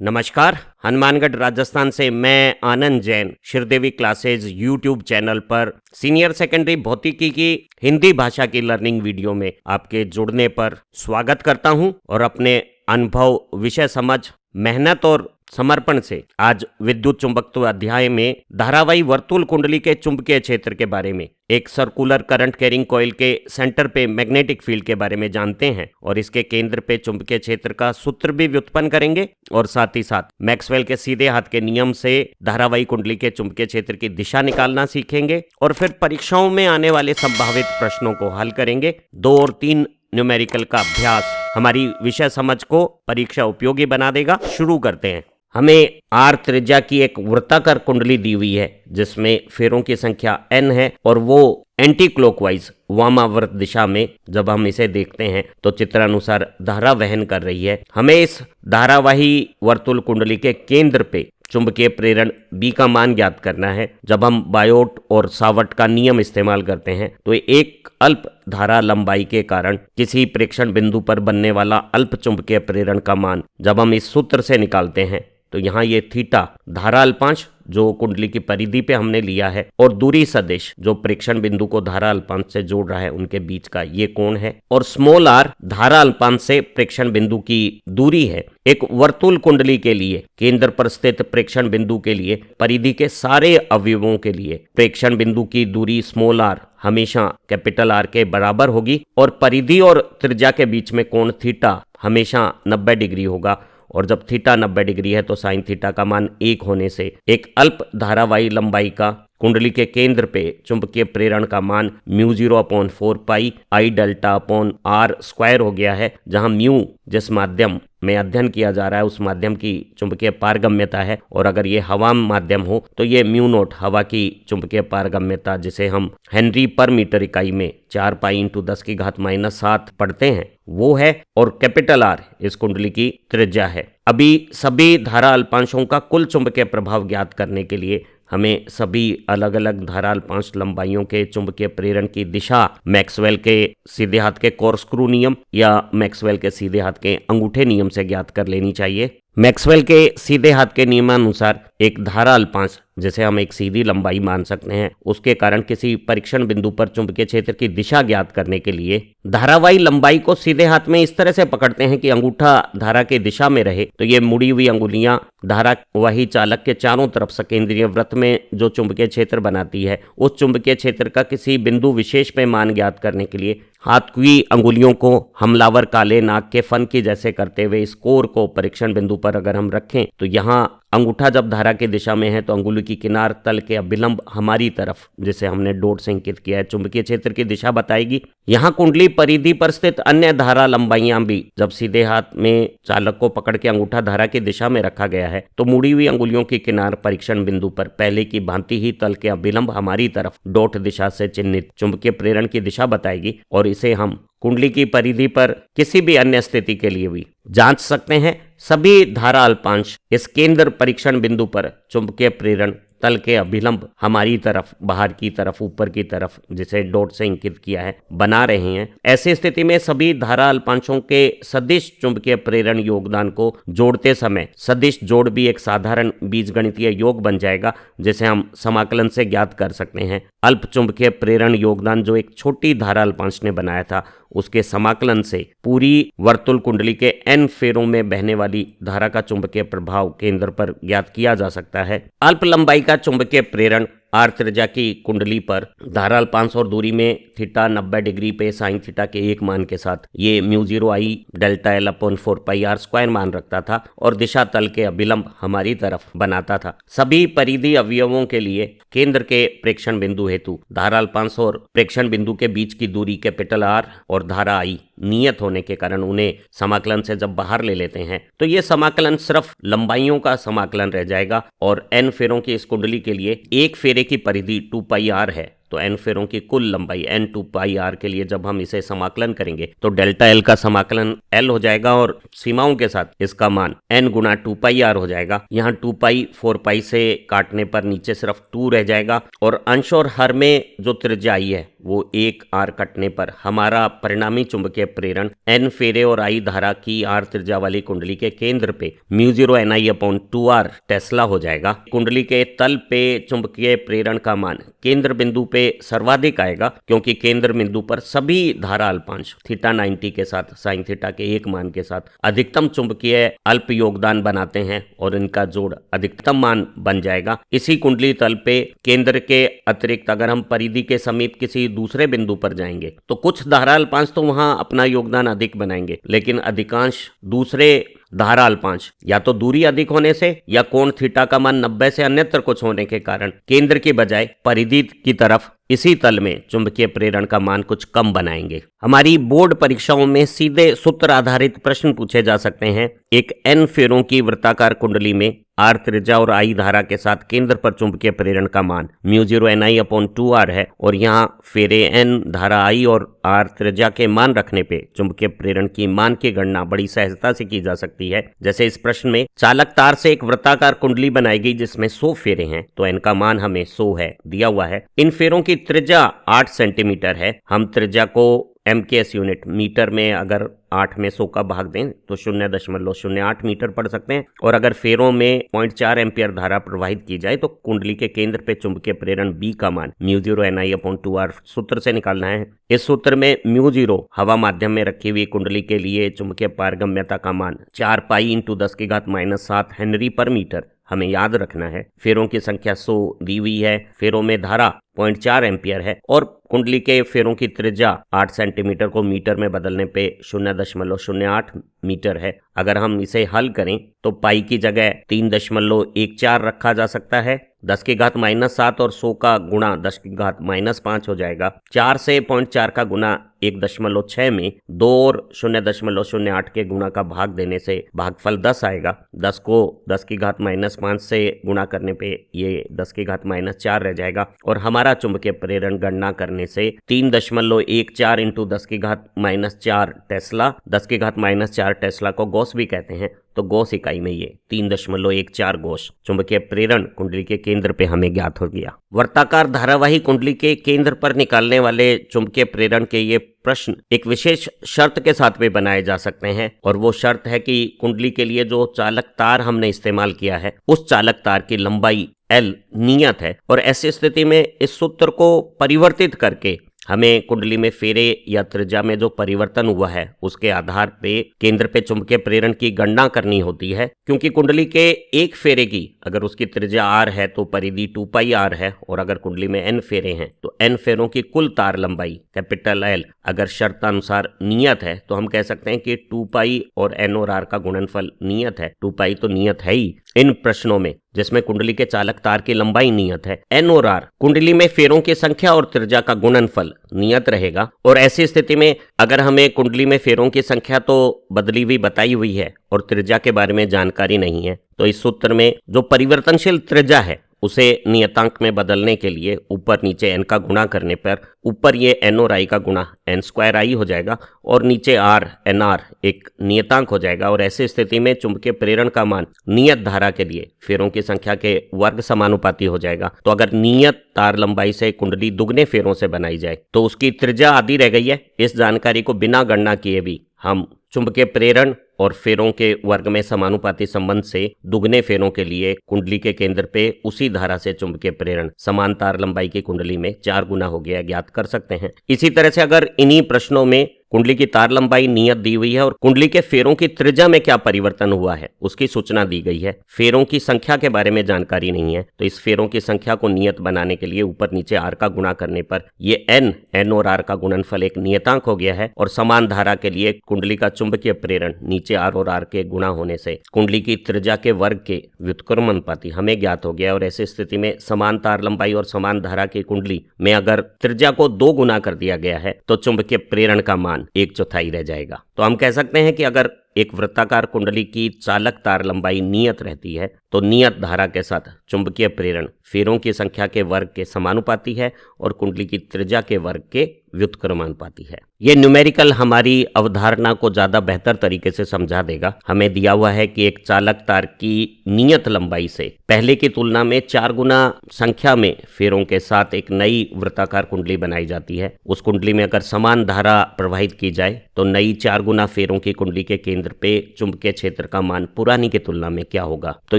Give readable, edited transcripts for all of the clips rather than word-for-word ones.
नमस्कार। हनुमानगढ़ राजस्थान से मैं Anand Jain Shridevi classes YouTube channel पर सीनियर सेकेंडरी भौतिकी की हिंदी भाषा की लर्निंग वीडियो में आपके जुड़ने पर स्वागत करता हूं और अपने अनुभव, विषय समझ, मेहनत और समर्पण से आज विद्युत चुंबकत्व अध्याय में धारावाही वर्तुल कुंडली के चुंबकीय क्षेत्र के बारे में, एक सर्कुलर करंट कैरिंग कॉइल के सेंटर पे मैग्नेटिक फील्ड के बारे में जानते हैं और इसके केंद्र पे चुंबकीय क्षेत्र का सूत्र भी व्युत्पन्न करेंगे और साथ ही साथ मैक्सवेल के सीधे हाथ के नियम से धारावाही कुंडली के चुंबकीय क्षेत्र की दिशा निकालना सीखेंगे और फिर परीक्षाओं में आने वाले संभावित प्रश्नों को हल करेंगे। 2 और 3 न्यूमेरिकल का अभ्यास हमारी विषय समझ को परीक्षा उपयोगी बना देगा। शुरू करते हैं। हमें आर त्रिज्या की एक वृत्ताकार कुंडली दी हुई है जिसमें फेरों की संख्या n है और वो एंटी क्लॉकवाइज वामावर्त दिशा में जब हम इसे देखते हैं तो चित्रानुसार धारा वहन कर रही है। हमें इस धारावाही वर्तुल कुंडली के केंद्र पे चुंबकीय प्रेरण B का मान ज्ञात करना है। जब हम बायोट और सावर्ट का नियम इस्तेमाल करते हैं तो एक अल्प धारा लंबाई के कारण किसी प्रेक्षण बिंदु पर बनने वाला अल्प चुंबकीय प्रेरण का मान जब हम इस सूत्र से निकालते हैं तो यहाँ ये थीटा धारा अल्पांश जो कुंडली की परिधि पे हमने लिया है और दूरी सदिश जो प्रेक्षण बिंदु को धारा अल्पांश से जोड़ रहा है उनके बीच का ये कोण है और स्मॉल r धारा अल्पांश से प्रेक्षण बिंदु की दूरी है। एक वर्तुल कुंडली के लिए केंद्र पर स्थित प्रेक्षण बिंदु के लिए परिधि के सारे अवयवों के लिए प्रेक्षण बिंदु की दूरी स्मॉल r हमेशा कैपिटल R के बराबर होगी और परिधि और त्रिज्या के बीच में कोण थीटा हमेशा 90 डिग्री होगा और जब थीटा 90 डिग्री है तो साइन थीटा का मान 1 होने से एक अल्प धारावाही लंबाई का कुंडली के केंद्र पे चुंबकीय प्रेरण का मान μ0/4 पाई I delta upon R square हो गया है, जहां म्यू जिस माध्यम में अध्ययन किया जा रहा है उस माध्यम की चुंबकीय पारगम्यता है और अगर ये हवा माध्यम हो तो ये μ0 हवा की चुंबकीय पारगम्यता जिसे हम हेनरी पर मीटर इकाई में 4 पाई × 10⁻⁷ पढ़ते हैं वो है और कैपिटल R इस कुंडली की त्रिज्या है। अभी सभी धारा अल्पांशों का कुल चुंबकीय प्रभाव ज्ञात करने के लिए हमें सभी अलग अलग धारा अल्पांश लंबाइयों के चुंबकीय प्रेरण की दिशा मैक्सवेल के सीधे हाथ के कॉर्कस्क्रू नियम या मैक्सवेल के सीधे हाथ के अंगूठे नियम से ज्ञात कर लेनी चाहिए। मैक्सवेल के सीधे हाथ के नियमानुसार एक धारा अल्पांश जिसे हम एक सीधी लंबाई मान सकते हैं उसके कारण किसी परीक्षण बिंदु पर चुंबकीय क्षेत्र की दिशा ज्ञात करने के लिए धारावाही लंबाई को सीधे हाथ में इस तरह से पकड़ते हैं कि अंगूठा धारा की दिशा में रहे तो ये मुड़ी हुई अंगुलियां धारावाही चालक के चारों तरफ सकेंद्रीय वृत्त में जो चुंबकीय क्षेत्र बनाती है उस चुंबकीय क्षेत्र का किसी बिंदु विशेष पे मान ज्ञात करने के लिए हाथ की अंगुलियों को हमलावर काले नाग के फन की जैसे करते हुए इस कोर को परीक्षण बिंदु पर अगर हम रखें तो यहाँ अंगूठा जब धारा की दिशा में है तो अंगुली की किनार तल के अभिलंब हमारी तरफ जिसे हमने डॉट से इंकित किया है चुंबकीय क्षेत्र की दिशा बताएगी। यहाँ कुंडली परिधि पर स्थित अन्य धारा लंबाइयां भी जब सीधे हाथ में चालक को पकड़ के अंगूठा धारा की दिशा में रखा गया है तो मुड़ी हुई अंगुलियों की किनार परीक्षण बिंदु पर पहले की भांति ही तल के अभिलंब हमारी तरफ डॉट दिशा से चिन्हित चुंबकीय प्रेरण की दिशा बताएगी और इसे हम कुंडली की परिधि पर किसी भी अन्य स्थिति के लिए भी जांच सकते हैं। सभी धारा अल्पांश इस केंद्र परीक्षण बिंदु पर चुंबकीय प्रेरण तल के अभिलंब हमारी तरफ बाहर की तरफ ऊपर की तरफ जिसे डॉट से इंकित किया है बना रहे हैं। ऐसी स्थिति में सभी धारा अल्पांशों के सदिश चुंबकीय प्रेरण योगदान को जोड़ते समय सदिश जोड़ भी एक साधारण बीजगणितीय योग बन जाएगा जिसे हम समाकलन से ज्ञात कर सकते हैं। अल्प चुंबकीय प्रेरण योगदान जो एक छोटी धारा अल्पांश ने बनाया था उसके समाकलन से पूरी वर्तुल कुंडली के n फेरों में बहने वाली धारा का चुंबकीय प्रभाव केंद्र पर ज्ञात किया जा सकता है। अल्प लंबाई का चुंबकीय प्रेरण आर त्रिज्या की कुंडली पर धारा अल्पांश और दूरी में थीटा 90 डिग्री पे साइन थीटा के एक मान के साथ ये μ0 I delta L upon 4 pi R square मान रखता था और दिशा तल के अभिलंब हमारी तरफ बनाता था। सभी परिधि अवयवों के लिए केंद्र के प्रेक्षण बिंदु हेतु धारा अल्पांश और प्रेक्षण बिंदु के बीच की दूरी कैपिटल R और धारा I नियत होने के कारण उन्हें समाकलन से जब बाहर ले लेते हैं तो ये समाकलन सिर्फ लंबाइयों का समाकलन रह जाएगा और n फेरों की इस कुंडली के लिए एक फेरे की परिधि 2 पाई R है तो n फेरों की कुल लंबाई n 2 पाई R के लिए जब हम इसे समाकलन करेंगे तो डेल्टा L का समाकलन L हो जाएगा और सीमाओं के साथ इसका मान n गुना 2 पाई R हो जाएगा। यहाँ 2 पाई 4 पाई से काटने पर नीचे सिर्फ 2 रह जाएगा और अंश और हर में जो त्रिज्या आई है वो 1 आर कटने पर हमारा परिणामी चुंबकीय प्रेरण N फेरे और I धारा की R त्रिज्या वाली कुंडली के केंद्र पे μ0 Ni/2r टेस्ला हो जाएगा। कुंडली के तल पे चुंबकीय प्रेरण का मान केंद्र बिंदु पे सर्वाधिक आएगा, क्योंकि केंद्र बिंदु पर सभी धारा अल्पांश थीटा 90 के साथ साइन थीटा के एक मान के साथ अधिकतम चुंबकीय अल्प योगदान बनाते हैं और इनका जोड़ अधिकतम मान बन जाएगा। इसी कुंडली तल पे केंद्र के अतिरिक्त अगर हम परिधि के समीप किसी दूसरे बिंदु पर जाएंगे तो कुछ धारा अल्पांश तो वहां अपना योगदान अधिक बनाएंगे, लेकिन अधिकांश दूसरे धारा अल्पांश या तो दूरी अधिक होने से या कोण थीटा का मान 90 से अन्यत्र कुछ होने के कारण केंद्र की बजाय परिधि की तरफ इसी तल में चुंबकीय प्रेरण का मान कुछ कम बनाएंगे। हमारी बोर्ड परीक्षाओं में सीधे सूत्र आधारित प्रश्न पूछे जा सकते हैं। एक N फेरों की वृत्ताकार कुंडली में R त्रिज्या और I धारा के साथ केंद्र पर चुंबकीय प्रेरण का मान μ0 Ni/2r है और यहाँ फेरे N धारा I और R त्रिज्या के मान रखने पे चुंबकीय प्रेरण की मान की गणना बड़ी सहजता से की जा सकती है। जैसे इस प्रश्न में चालक तार से एक वृत्ताकार कुंडली बनाई गई जिसमें 100 फेरे हैं, तो N का मान हमें 100 है दिया हुआ है। इन फेरों की त्रिज्या 8 सेंटीमीटर है। हम त्रिज्या को MKS यूनिट मीटर में अगर 8 में 100 का भाग दें तो 0.08 मीटर पड़ सकते हैं, और अगर फेरों में 0.4 एम्पियर धारा प्रवाहित की जाए तो कुंडली के केंद्र पे चुंबकीय प्रेरण B का मान μ0 Ni/2r सूत्र से निकालना है। इस सूत्र में μ0 हवा माध्यम में रखी हुई कुंडली के लिए चुंबकीय पारगम्यता का मान 4 पाई × 10⁻⁷ हेनरी पर मीटर हमें याद रखना है। फेरों की संख्या 100 दी हुई है, फेरों में धारा 0.4 एम्पियर है और कुंडली के फेरों की त्रिज्या 8 सेंटीमीटर को मीटर में बदलने पे 0.08 मीटर है। अगर हम इसे हल करें तो पाई की जगह 3.14 रखा जा सकता है। 10⁻⁷ और 100 का गुणा 10⁻⁵ हो जाएगा। 4 से 0.4 का गुणा 1.6 में 2 और 0.08 के गुणा का भाग देने से भागफल 10 आएगा। 10 को 10⁻⁵ से गुणा करने पे ये 10⁻⁴ रह जाएगा और हमारा चुंबकीय प्रेरण गणना करने से 3.14 × 10⁻⁴ टेस्ला, 10⁻⁴ टेस्ला को गॉस भी कहते हैं, तो गॉस इकाई में ये 3.14 गॉस चुंबकीय प्रेरण कुंडली के केंद्र पे हमें ज्ञात हो गया। वर्ताकार धारावाही कुंडली के केंद्र पर निकालने वाले चुंबकीय प्रेरण के ये प्रश्न एक विशेष शर्त के साथ भी बनाए जा सकते हैं, और वो शर्त है कि कुंडली के लिए जो चालक तार हमने इस्तेमाल किया है उस चालक तार की लंबाई L नियत है, और ऐसी स्थिति में इस सूत्र को परिवर्तित करके हमें कुंडली में फेरे या त्रिज्या में जो परिवर्तन हुआ है उसके आधार पे केंद्र पे चुंबकीय प्रेरण की गणना करनी होती है। क्योंकि कुंडली के एक फेरे की अगर उसकी त्रिज्या r है तो परिधि 2 पाई r है, और अगर कुंडली में n फेरे हैं तो n फेरों की कुल तार लंबाई कैपिटल L अगर शर्त अनुसार नियत है तो हम कह सकते हैं कि 2 पाई और n और r का गुणनफल नियत है। 2 पाई तो नियत है ही। इन प्रश्नों में जिसमें कुंडली के चालक तार की लंबाई नियत है, n और r कुंडली में फेरों की संख्या और त्रिज्या का गुणनफल नियत रहेगा। और ऐसी स्थिति में अगर हमें कुंडली में फेरों की संख्या तो बदली हुई बताई हुई है और त्रिज्या के बारे में जानकारी नहीं है, तो इस सूत्र में जो परिवर्तनशील त्रिज्या है उसे नियतांक में बदलने के लिए ऊपर नीचे n का गुणा करने पर ऊपर ये n और i का गुणा n² हो जाएगा और नीचे r nr एक नियतांक हो जाएगा। और ऐसी स्थिति में चुंबकीय प्रेरण का मान नियत धारा के लिए फेरों की संख्या के वर्ग समानुपाती हो जाएगा। तो अगर नियत तार लंबाई से कुंडली दुगने फेरों से बनाई जाए तो उसकी त्रिज्या आधी रह गई है। इस जानकारी को बिना गणना किए भी हम चुंबकीय प्रेरण और फेरों के वर्ग में समानुपाती संबंध से दुगने फेरों के लिए कुंडली के केंद्र पे उसी धारा से चुंबकीय प्रेरण समान तार लंबाई की कुंडली में 4 गुना हो गया ज्ञात कर सकते हैं। इसी तरह से अगर इन्हीं प्रश्नों में कुंडली की तार लंबाई नियत दी हुई है और कुंडली के फेरों की त्रिज्या में क्या परिवर्तन हुआ है उसकी सूचना दी गई है, फेरों की संख्या के बारे में जानकारी नहीं है, तो इस फेरों की संख्या को नियत बनाने के लिए ऊपर नीचे r का गुणा करने पर ये n और r का गुणनफल एक नियतांक हो गया है। और समान धारा के लिए कुंडली का चुंबकीय प्रेरण नीचे r और r के गुणा होने से कुंडली की त्रिज्या के वर्ग के व्युत्क्रमानुपाती हमें ज्ञात हो गया। और ऐसी स्थिति में समान तार लंबाई और समान धारा की कुंडली में अगर त्रिज्या को 2 गुना कर दिया गया है तो चुंबकीय प्रेरण का मान 1/4 रह जाएगा। तो हम कह सकते हैं कि अगर एक वृत्ताकार कुंडली की चालक तार लंबाई नियत रहती है तो नियत धारा के साथ चुंबकीय प्रेरण फेरों की संख्या के वर्ग के समानुपाती है और कुंडली की त्रिज्या के वर्ग के व्युत्क्रमानुपाती है। ये न्यूमेरिकल हमारी अवधारणा को ज्यादा बेहतर तरीके से समझा देगा। हमें दिया हुआ है कि एक चालक तार की नियत लंबाई से पहले की तुलना में 4 गुना संख्या में फेरों के साथ एक नई वृत्ताकार कुंडली बनाई जाती है। उस कुंडली में अगर समान धारा प्रवाहित की जाए तो नई 4 गुना फेरों की कुंडली के केंद्र पे चुंबकीय क्षेत्र का मान पुरानी की तुलना में क्या होगा। तो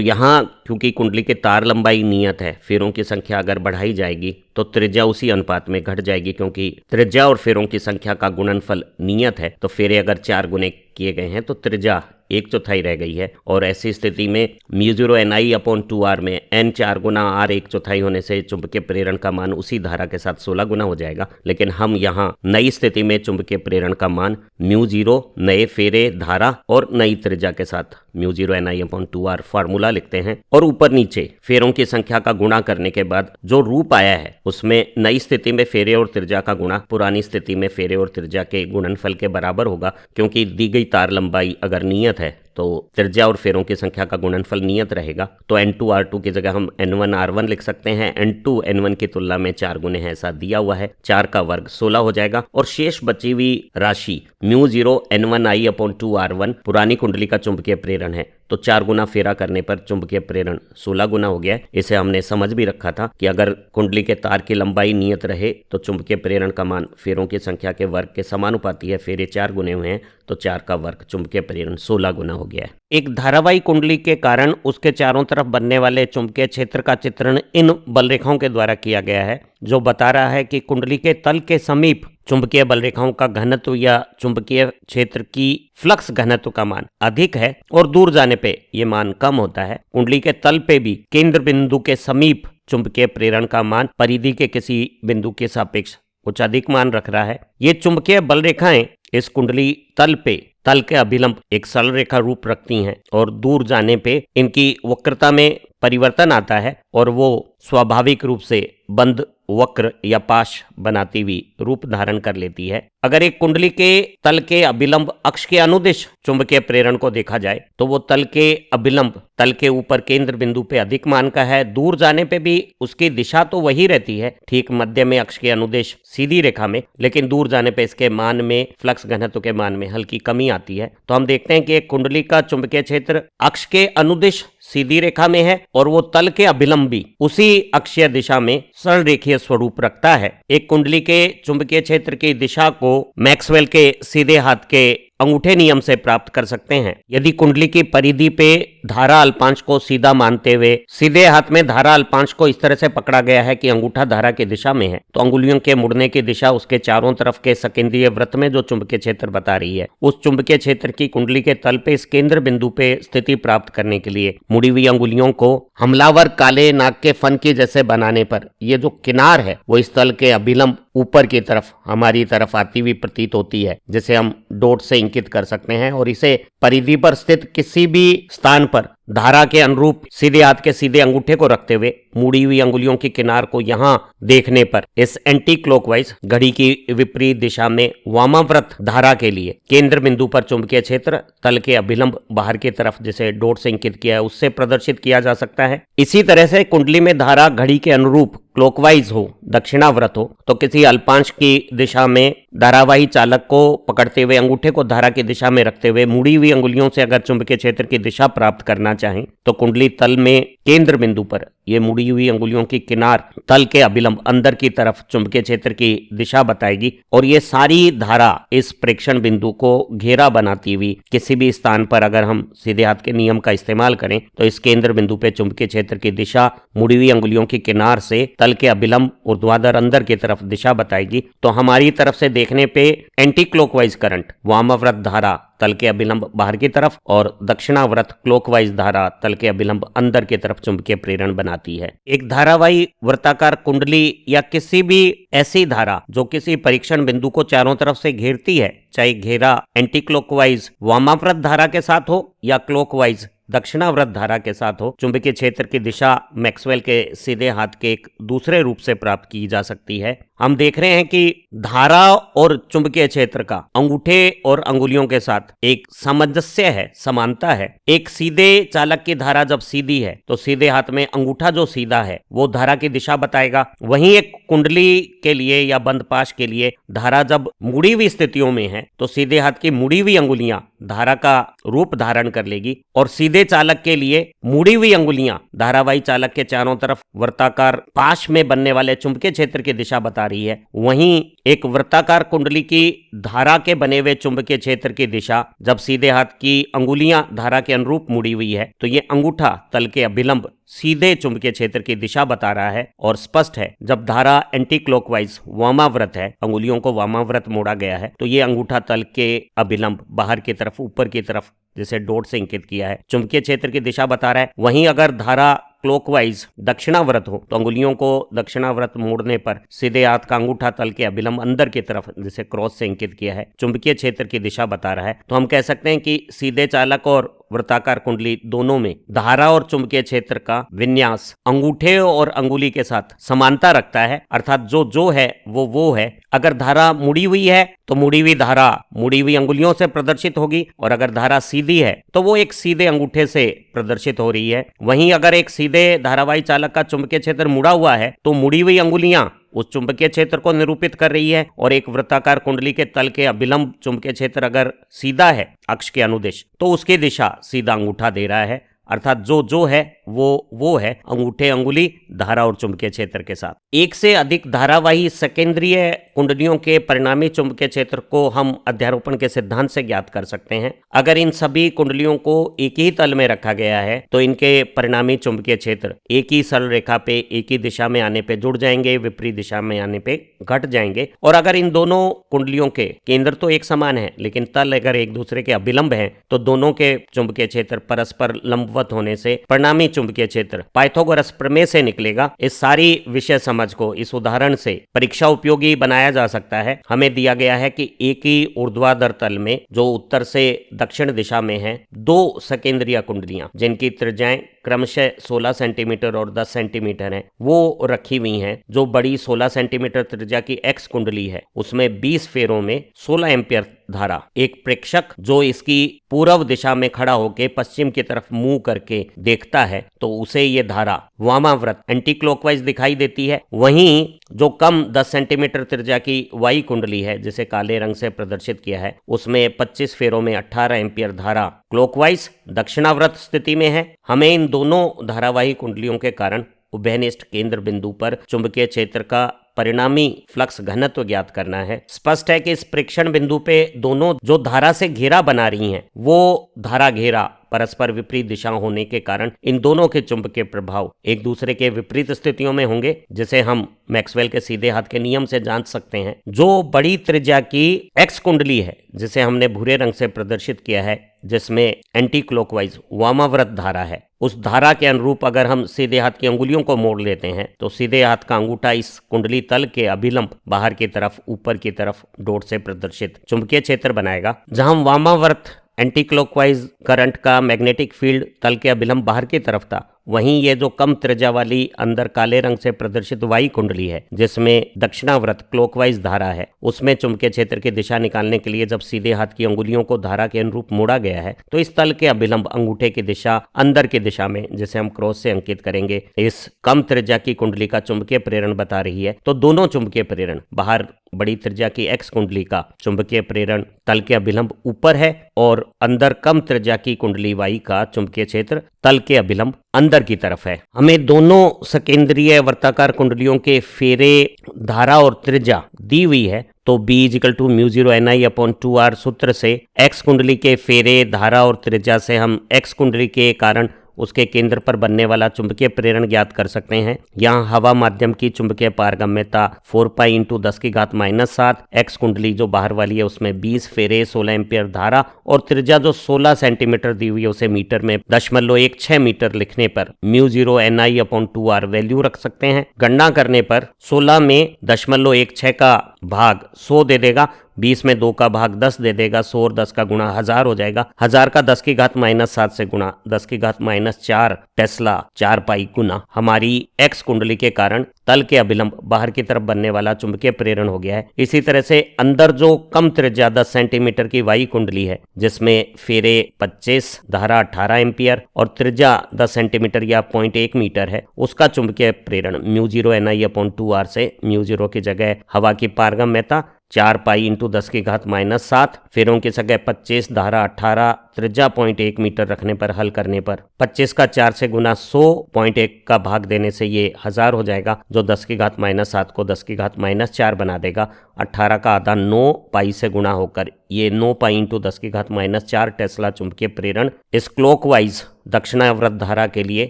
यहाँ क्योंकि कुंडली की तार लंबाई नियत है, फेरों की संख्या अगर बढ़ाई जाएगी तो त्रिज्या उसी अनुपात में घट जाएगी, क्योंकि त्रिज्या और फेरों की संख्या का गुणनफल नियत है। तो फेरे अगर 4 गुने किए गए हैं तो त्रिज्या 1/4 रह गई है और ऐसी स्थिति में μ0 Ni/2r में n 4 गुना r 1/4 होने से चुंबकीय प्रेरण का मान उसी धारा के साथ 16 गुना हो जाएगा। लेकिन हम यहाँ नई स्थिति में चुंबकीय प्रेरण का मान μ0 नए फेरे धारा और नई त्रिज्या के साथ μ0 Ni/2r फार्मूला लिखते हैं और ऊपर नीचे फेरों की संख्या का गुणा करने के बाद जो रूप आया है उसमें नई स्थिति में फेरे और त्रिज्या का गुणा पुरानी स्थिति में फेरे और त्रिज्या के गुणनफल के बराबर होगा, क्योंकि दी गई तार लंबाई अगर नियत है तो त्रिज्या और फेरों की संख्या का गुणनफल नियत रहेगा। तो n2r2 की जगह हम n1r1 लिख सकते हैं। n2 n1 की तुलना में 4 गुने है ऐसा दिया हुआ है। 4 का वर्ग 16 हो जाएगा और शेष बची हुई राशि μ0 n1I/2r1 पुरानी कुंडली का चुंबकीय प्रेरण है। तो 4 गुना फेरा करने पर चुंबकीय प्रेरण 16 गुना हो गया है। इसे हमने समझ भी रखा था कि अगर कुंडली के तार की लंबाई नियत रहे तो चुंबकीय प्रेरण का मान फेरों की संख्या के वर्ग के समानुपाती है। फेरे 4 गुने हुए हैं तो 4 का वर्ग चुंबकीय प्रेरण 16 गुना हो गया है। एक धारावाही कुंडली के कारण उसके चारों तरफ बनने वाले चुंबकीय क्षेत्र का चित्रण इन बल रेखाओं के द्वारा किया गया है, जो बता रहा है कि कुंडली के तल के समीप चुंबकीय बल रेखाओं का घनत्व या चुंबकीय क्षेत्र की फ्लक्स घनत्व का मान अधिक है और दूर जाने पे ये मान कम होता है। कुंडली के तल पे भी केंद्र बिंदु के समीप चुंबकीय प्रेरण का मान परिधि के किसी बिंदु के सापेक्ष कुछ अधिक मान रख रहा है। ये चुंबकीय बल रेखाएं इस कुंडली तल पे तल के अभिलंब एक सरल रेखा रूप रखती हैं और दूर जाने पे इनकी वक्रता में परिवर्तन आता है और वो स्वाभाविक रूप से बंद वक्र या पाश बनाती हुई रूप धारण कर लेती है। अगर एक कुंडली के तल के अभिलंब अक्ष के अनुदिश चुंबकीय प्रेरण को देखा जाए तो वो तल के अभिलंब तल के ऊपर केंद्र बिंदु पे अधिक मान का है। दूर जाने पे भी उसकी दिशा तो वही रहती है, ठीक मध्य में अक्ष के अनुदिश सीधी रेखा में, लेकिन दूर जाने पे इसके मान में फ्लक्स घनत्व के मान में हल्की कमी आती है। तो हम देखते हैं कि एक कुंडली का चुंबकीय क्षेत्र अक्ष के अनुदिश सीधी रेखा में है और वो तल के अभिलंब भी उसी अक्षीय दिशा में सरल रेखीय स्वरूप रखता है। एक कुंडली के चुंबकीय क्षेत्र की दिशा को मैक्सवेल के सीधे हाथ के अंगूठे नियम से प्राप्त कर सकते हैं। यदि कुंडली की परिधि पे धारा अल्पांश को सीधा मानते हुए सीधे हाथ में धारा अल्पांश को इस तरह से पकड़ा गया है कि अंगूठा धारा की दिशा में है, तो अंगुलियों के मुड़ने की दिशा उसके चारों तरफ के सकेंद्रीय वृत्त में जो चुंबकीय क्षेत्र बता रही है, उस चुंबकीय क्षेत्र की कुंडली के तल पे इस केंद्र बिंदु पे स्थिति प्राप्त करने के लिए मुड़ी हुई अंगुलियों को हमलावर काले नाग के फन की जैसे बनाने पर ये जो किनार है वो इस तल के अभिलंब ऊपर की तरफ हमारी तरफ आती हुई प्रतीत होती है, जिसे हम डॉट से इंकित कर सकते हैं। और इसे परिधि पर स्थित किसी भी स्थान पर धारा के अनुरूप सीधे हाथ के सीधे अंगूठे को रखते हुए मुड़ी हुई अंगुलियों की किनार को यहाँ देखने पर इस एंटी क्लॉकवाइज घड़ी की विपरीत दिशा में वामाव्रत धारा के लिए केंद्र बिंदु पर चुंबकीय क्षेत्र तल के अभिलंब बाहर की तरफ जिसे डॉट से इंकित किया है उससे प्रदर्शित किया जा सकता है। इसी तरह से कुंडली में धारा घड़ी के अनुरूप क्लॉकवाइज हो, दक्षिणाव्रत हो, तो किसी अल्पांश की दिशा में धारावाही चालक को पकड़ते हुए अंगूठे को धारा की दिशा में रखते हुए मुड़ी हुई अंगुलियों से अगर चुंबकीय क्षेत्र की दिशा प्राप्त करना चाहें तो कुंडली तल में केंद्र बिंदु पर ये मुड़ी हुई अंगुलियों की किनार तल के अभिलंब अंदर की तरफ चुंबकीय क्षेत्र की दिशा बताएगी और ये सारी धारा इस प्रेक्षण बिंदु को घेरा बनाती हुई किसी भी स्थान पर अगर हम सीधे हाथ के नियम का इस्तेमाल करें तो इस केंद्र बिंदु पे चुंबकीय क्षेत्र की दिशा मुड़ी हुई अंगुलियों की किनार से तल के अभिलंब ऊर्ध्वाधर अंदर की तरफ दिशा बताएगी। तो हमारी तरफ से देखने पे एंटी क्लॉकवाइज करंट वामाव्रत धारा तल के अभिलंब बाहर की तरफ और दक्षिणाव्रत क्लॉकवाइज धारा तल के अभिलंब अंदर की तरफ चुंबकीय प्रेरण बनाती है। एक धारावाही वृत्ताकार कुंडली या किसी भी ऐसी धारा जो किसी परीक्षण बिंदु को चारों तरफ से घेरती है, चाहे घेरा एंटी क्लॉकवाइज वामाव्रत धारा के साथ हो या क्लॉकवाइज दक्षिणाव्रत धारा के साथ हो, चुंबकीय क्षेत्र की दिशा मैक्सवेल के सीधे हाथ के एक दूसरे रूप से प्राप्त की जा सकती है हम देख रहे हैं कि धारा और चुंबकीय क्षेत्र का अंगूठे और अंगुलियों के साथ एक सामंजस्य है, समानता है। एक सीधे चालक की धारा जब सीधी है तो सीधे हाथ में अंगूठा जो सीधा है वो धारा की दिशा बताएगा। वहीं एक कुंडली के लिए या बंद पाश के लिए धारा जब मुड़ी हुई स्थितियों में है तो सीधे हाथ की मुड़ी हुई अंगुलियां धारा का रूप धारण कर लेगी, और सीधे चालक के लिए मुड़ी हुई अंगुलियां धारावाही चालक के चारों तरफ वृत्ताकार पाश में बनने वाले चुंबकीय क्षेत्र की दिशा बता रही है। वहीं एक वृत्ताकार कुंडली की धारा के बने हुए चुंबकीय क्षेत्र की दिशा जब सीधे हाथ की अंगुलियां धारा के अनुरूप मुड़ी हुई है तो ये अंगूठा तल के अभिलंब सीधे चुंबकीय क्षेत्र की दिशा बता रहा है। और स्पष्ट है जब धारा एंटी क्लॉकवाइज वामाव्रत है, अंगुलियों को वामाव्रत मोड़ा गया है, तो ये अंगूठा तल के अभिलंब बाहर की तरफ, ऊपर की तरफ, जिसे डॉट से इंकित किया है, चुंबकीय क्षेत्र की दिशा बता रहा है। वहीं अगर धारा क्लॉकवाइज दक्षिणाव्रत हो तो अंगुलियों को दक्षिणाव्रत मोड़ने पर सीधे हाथ का अंगूठा तल के अभिलंब अंदर की तरफ, जिसे क्रॉस से इंकित किया है, चुंबकीय क्षेत्र की दिशा बता रहा है। तो हम कह सकते हैं कि सीधे चालक और वृत्ताकार कुंडली दोनों में धारा और चुंबकीय क्षेत्र का विन्यास अंगूठे और अंगुली के साथ समानता रखता है, अर्थात जो है वो है। अगर धारा मुड़ी हुई है तो मुड़ी हुई धारा मुड़ी हुई अंगुलियों से प्रदर्शित होगी, और अगर धारा सीधी है तो वो एक सीधे अंगूठे से प्रदर्शित हो रही है। वहीं अगर एक सीधे धारावाही चालक का चुंबकीय क्षेत्र मुड़ा हुआ है तो मुड़ी हुई अंगुलियां उस चुंबकीय क्षेत्र को निरूपित कर रही है, और एक वृत्ताकार कुंडली के तल के अभिलंब चुंबकीय क्षेत्र अगर सीधा है अक्ष के अनुदिश तो उसकी दिशा सीधा अंगूठा दे रहा है, अर्थात जो है वो है अंगूठे अंगुली धारा और चुंबकीय क्षेत्र के साथ। एक से अधिक धारावाही सेकेंद्रीय कुंडलियों के परिणामी चुंबकीय क्षेत्र को हम अध्यारोपण के सिद्धांत से ज्ञात कर सकते हैं। अगर इन सभी कुंडलियों को एक ही तल में रखा गया है तो इनके परिणामी चुंबकीय क्षेत्र एक ही सरल रेखा पे एक ही दिशा में आने पे जुड़ जाएंगे, विपरीत दिशा में आने पे घट जाएंगे। और अगर इन दोनों कुंडलियों के केंद्र तो एक समान है लेकिन तल अगर एक दूसरे के अभिलंब हैं तो दोनों के चुंबकीय क्षेत्र परस्पर लंबवत होने से परिणामी चुंबकीय क्षेत्र पाइथागोरस प्रमेय से निकलेगा। इस सारी विषय समझ को इस उदाहरण से परीक्षा उपयोगी बनाया जा सकता है। हमें दिया गया है कि एक ही ऊर्ध्वाधर तल में जो उत्तर से दक्षिण दिशा में है दो सकेंद्रीय कुंडलियां जिनकी त्रिज्याएं क्रमशः 16 सेंटीमीटर और 10 सेंटीमीटर है वो रखी हुई हैं। जो बड़ी 16 सेंटीमीटर त्रिज्या की एक्स कुंडली है उसमें 20 फेरों में 16 एम्पियर धारा, एक प्रेक्षक जो इसकी पूर्व दिशा में खड़ा होकर पश्चिम की तरफ मुंह करके देखता है तो उसे ये धारा वामाव्रत एंटी क्लॉकवाइज दिखाई देती है। वहीं जो कम 10 सेंटीमीटर त्रिज्या की वाई कुंडली है जिसे काले रंग से प्रदर्शित किया है उसमें 25 फेरों में 18 एम्पियर धारा क्लॉकवाइज दक्षिणाव्रत स्थिति में है। हमें इन दोनों धारावाही कुंडलियों के कारण उभयनिष्ठ केंद्र बिंदु पर चुंबकीय क्षेत्र का परिणामी फ्लक्स घनत्व ज्ञात करना है। स्पष्ट है कि इस प्रेक्षण बिंदु पे दोनों जो धारा से घेरा बना रही हैं वो धारा घेरा परस्पर विपरीत दिशा होने के कारण इन दोनों के चुंबकीय प्रभाव एक दूसरे के विपरीत स्थितियों में होंगे, जिसे हम मैक्सवेल के सीधे हाथ के नियम से जांच सकते हैं। जो बड़ी त्रिज्या की एक्स कुंडली है जिसे हमने भूरे रंग से प्रदर्शित किया है जिसमें एंटी क्लॉकवाइज वामाव्रत धारा है, उस धारा के अनुरूप अगर हम सीधे हाथ की अंगुलियों को मोड़ लेते हैं तो सीधे हाथ का अंगूठा इस कुंडली तल के अभिलंब बाहर की तरफ, ऊपर की तरफ डॉट से प्रदर्शित चुंबकीय क्षेत्र बनाएगा। जहां वामाव्रत एंटी क्लॉकवाइज करंट का मैग्नेटिक फील्ड तल के अभिलंब बाहर की तरफ था, वहीं ये जो कम त्रिज्या वाली अंदर काले रंग से प्रदर्शित वाई कुंडली है जिसमें दक्षिणाव्रत क्लॉकवाइज धारा है उसमें चुंबकीय क्षेत्र की दिशा निकालने के लिए जब सीधे हाथ की अंगुलियों को धारा के अनुरूप मोड़ा गया है तो इस तल के अभिलंब अंगूठे की दिशा अंदर की दिशा में, जिसे हम क्रॉस से अंकित करेंगे, इस कम त्रिज्या की कुंडली का चुंबकीय प्रेरण बता रही है। तो दोनों चुंबकीय प्रेरण, बाहर बड़ी त्रिज्या की एक्स कुंडली का चुंबकीय प्रेरण तल के अभिलंब ऊपर है और अंदर कम त्रिज्या की कुंडली वाई का चुंबकीय क्षेत्र तल के अभिलंब अंदर की तरफ है। हमें दोनों सकेंद्रीय वर्ताकार कुंडलियों के फेरे, धारा और त्रिज्या दी हुई है तो B = μ0Ni/2R सूत्र से एक्स कुंडली के फेरे, धारा और त्रिज्या से हम एक्स कुंडली के कारण उसके केंद्र पर बनने वाला चुंबकीय प्रेरण ज्ञात कर सकते हैं। यहाँ हवा माध्यम की चुंबकीय पारगम्यता 4π × 10⁻⁷, एक्स कुंडली जो बाहर वाली है उसमें 20 फेरे, 16 एम्पियर धारा और त्रिज्या जो 16 सेंटीमीटर दी हुई है उसे मीटर में 0.16 मीटर लिखने पर μ0Ni/2R वैल्यू रख सकते हैं। गणना करने पर 16 में 0.16 का भाग 100 दे देगा, 20 में 2 का भाग 10 दे देगा, 100 और 10 का गुणा 1000 हो जाएगा, 1000 का 10 की घात -7 से गुणा 10 की घात -4 टेस्ला 4 पाई गुना हमारी एक्स कुंडली के कारण तल के अभिलंब बाहर की तरफ बनने वाला चुंबकीय प्रेरण हो गया है। इसी तरह से अंदर जो कम त्रिज्या 10 सेंटीमीटर की वाई कुंडली है जिसमें फेरे 25, धारा 18 एम्पियर और त्रिज्या 10 सेंटीमीटर या 0.1 मीटर है, उसका चुंबकीय प्रेरण μ0 Ni/2r से μ0 की जगह हवा की पारगम्यता 4 पाई इंटू 10 की घात -7, फेरों की जगह 25, धारा 18, त्रिज्या 0.1 मीटर रखने पर हल करने पर 25 का 4 से गुना 100, 0.1 का भाग देने से ये 1000 हो जाएगा, जो 10 की घात -7 को 10 की घात -4 बना देगा। 18 का आधा 9 पाई से गुणा होकर ये 9 पाई इंटू 10 की घात -4 टेस्ला चुंबकीय प्रेरण इस क्लॉकवाइज दक्षिणावर्त धारा के लिए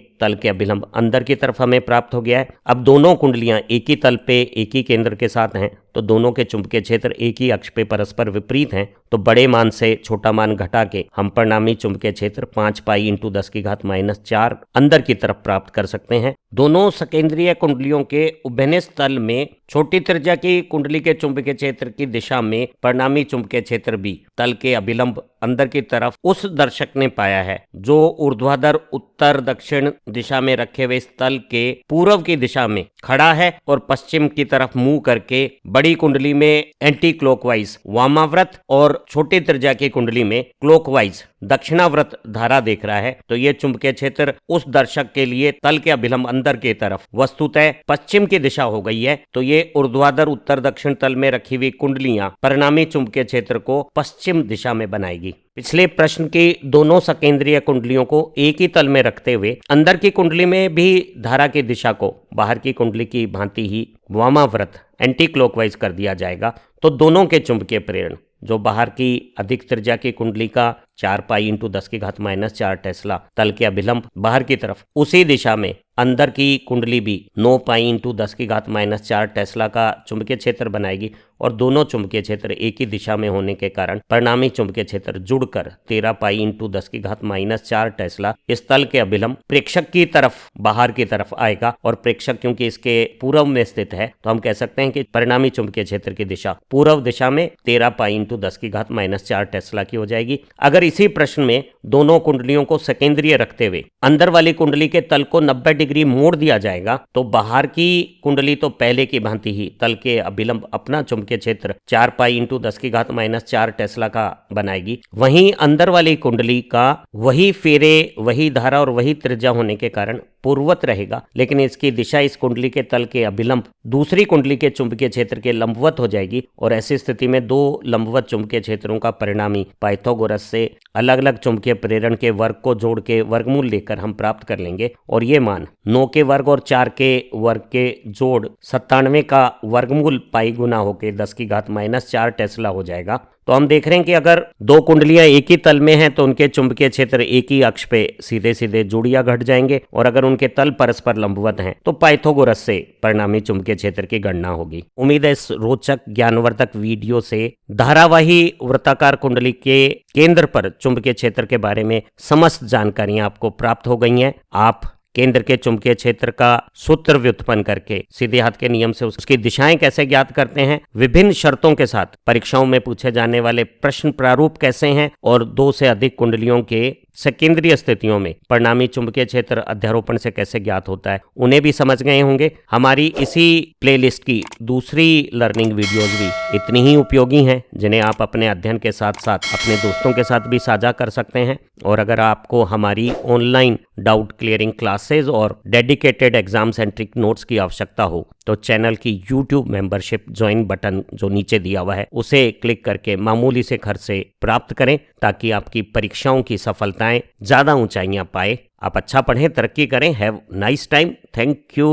तल के अभिलंब अंदर की तरफ हमें प्राप्त हो गया है। अब दोनों कुंडलियां एक ही तल पे एक ही केंद्र के साथ हैं, तो दोनों के चुंबकीय क्षेत्र एक ही अक्ष पे परस्पर विपरीत हैं, तो बड़े मान से छोटा मान घटा के हम परिणामी चुंबकीय क्षेत्र 5 पाई इंटू 10 की घात -4 अंदर की तरफ प्राप्त कर सकते हैं। दोनों सकेंद्रीय कुंडलियों के उभयनिष्ठ तल में छोटी त्रिज्या की कुंडली के चुंबकीय क्षेत्र की दिशा में परिणामी चुंबकीय क्षेत्र भी तल के अभिलंब अंदर की तरफ उस दर्शक ने पाया है जो ऊर्ध्वाधर उत्तर दक्षिण दिशा में रखे हुए इस तल के पूर्व की दिशा में खड़ा है और पश्चिम की तरफ मुंह करके बड़ी कुंडली में एंटी क्लॉकवाइज वामाव्रत और छोटी त्रिज्या की कुंडली में क्लॉकवाइज दक्षिणाव्रत धारा देख रहा है। तो ये चुंबकीय क्षेत्र उस दर्शक के लिए तल के अभिलंब अंदर की तरफ वस्तुतः पश्चिम की दिशा हो गई है, तो ये ऊर्ध्वाधर उत्तर दक्षिण तल में रखी हुई कुंडलियां परिणामी चुंबकीय क्षेत्र को पश्चिम दिशा में बनाएगी। पिछले प्रश्न की दोनों सकेंद्रीय कुंडलियों को एक ही तल में रखते हुए अंदर की कुंडली में भी धारा की दिशा को बाहर की कुंडली की भांति ही वामाव्रत एंटी क्लॉकवाइज कर दिया जाएगा, तो दोनों के चुंबकीय प्रेरण जो बाहर की अधिक त्रिज्या की कुंडली का 4 पाई इंटू 10 की घात -4 टेस्ला तल के अभिलंब बाहर की तरफ उसी दिशा में अंदर की कुंडली भी 9 पाई इंटू 10 की घात -4 टेस्ला का चुंबकीय क्षेत्र बनाएगी और दोनों चुंबकीय क्षेत्र एक ही दिशा में होने के कारण परिणामी चुंबकीय क्षेत्र जुड़कर 13 पाई इंटू 10 की घात -4 टेस्ला इस तल के अभिलंब प्रेक्षक की तरफ बाहर की तरफ आएगा। और प्रेक्षक क्योंकि इसके पूर्व में स्थित है तो हम कह सकते हैं कि परिणामी चुंबकीय क्षेत्र की दिशा पूर्व दिशा में 13 पाई इंटू 10 की घात -4 टेस्ला की हो जाएगी। अगर इसी प्रश्न में दोनों कुंडलियों को सेकेंद्रीय रखते हुए अंदर वाली कुंडली के तल को 90 डिग्री मोड़ दिया जाएगा, तो बाहर की कुंडली तो पहले की भांति ही तल के अभिलंब अपना चुंबकीय क्षेत्र 4 पाई इंटू 10 की घात -4 टेस्ला का बनाएगी। वहीं अंदर वाली कुंडली का वही फेरे, वही धारा और वही त्रिज्या होने के कारण पूर्ववत रहेगा, लेकिन इसकी दिशा इस कुंडली के तल के अभिलंब दूसरी कुंडली के चुंबकीय क्षेत्र के लंबवत हो जाएगी और ऐसी स्थिति में दो लंबवत चुंबकीय क्षेत्रों का परिणामी पाइथागोरस से अलग अलग चुंबकीय प्रेरण के वर्ग को जोड़ के वर्गमूल लेकर हम प्राप्त कर लेंगे और ये मान 9 के वर्ग और 4 के वर्ग के जोड़ 97 का वर्गमूल पाई गुना होके 10 की घात -4 टेस्ला हो जाएगा। तो हम देख रहे हैं कि अगर दो कुंडलियां एक ही तल में हैं तो उनके चुंबकीय क्षेत्र एक ही अक्ष पे सीधे सीधे जोड़ियां घट जाएंगे और अगर उनके तल परस्पर लंबवत हैं तो पाइथागोरस से परिणामी चुंबकीय क्षेत्र की गणना होगी। उम्मीद है इस रोचक ज्ञानवर्धक वीडियो से धारावाही वृत्ताकार कुंडली के केंद्र पर चुंबकीय क्षेत्र के बारे में समस्त जानकारियां आपको प्राप्त हो गई हैं। आप केंद्र के चुंबकीय क्षेत्र का सूत्र व्युत्पन्न करके सीधे हाथ के नियम से उसकी दिशाएं कैसे ज्ञात करते हैं, विभिन्न शर्तों के साथ परीक्षाओं में पूछे जाने वाले प्रश्न प्रारूप कैसे हैं और 2 से अधिक कुंडलियों के सेकेंद्रीय स्थितियों में परिणामी चुंबकीय क्षेत्र अध्यारोपण से कैसे ज्ञात होता है, उन्हें भी समझ गए होंगे। हमारी इसी प्लेलिस्ट की दूसरी लर्निंग वीडियोस भी इतनी ही उपयोगी हैं जिन्हें आप अपने अध्ययन के साथ साथ अपने दोस्तों के साथ भी साझा कर सकते हैं। और अगर आपको हमारी ऑनलाइन डाउट क्लियरिंग क्लासेज और डेडिकेटेड एग्जाम सेंट्रिक नोट्स की आवश्यकता हो तो चैनल की YouTube मेंबरशिप ज्वाइन बटन जो नीचे दिया हुआ है उसे क्लिक करके मामूली से खर्च से प्राप्त करें ताकि आपकी परीक्षाओं की सफलताएं ज्यादा ऊंचाइयां पाए। आप अच्छा पढ़ें, तरक्की करें। Have nice time. Thank you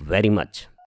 very much.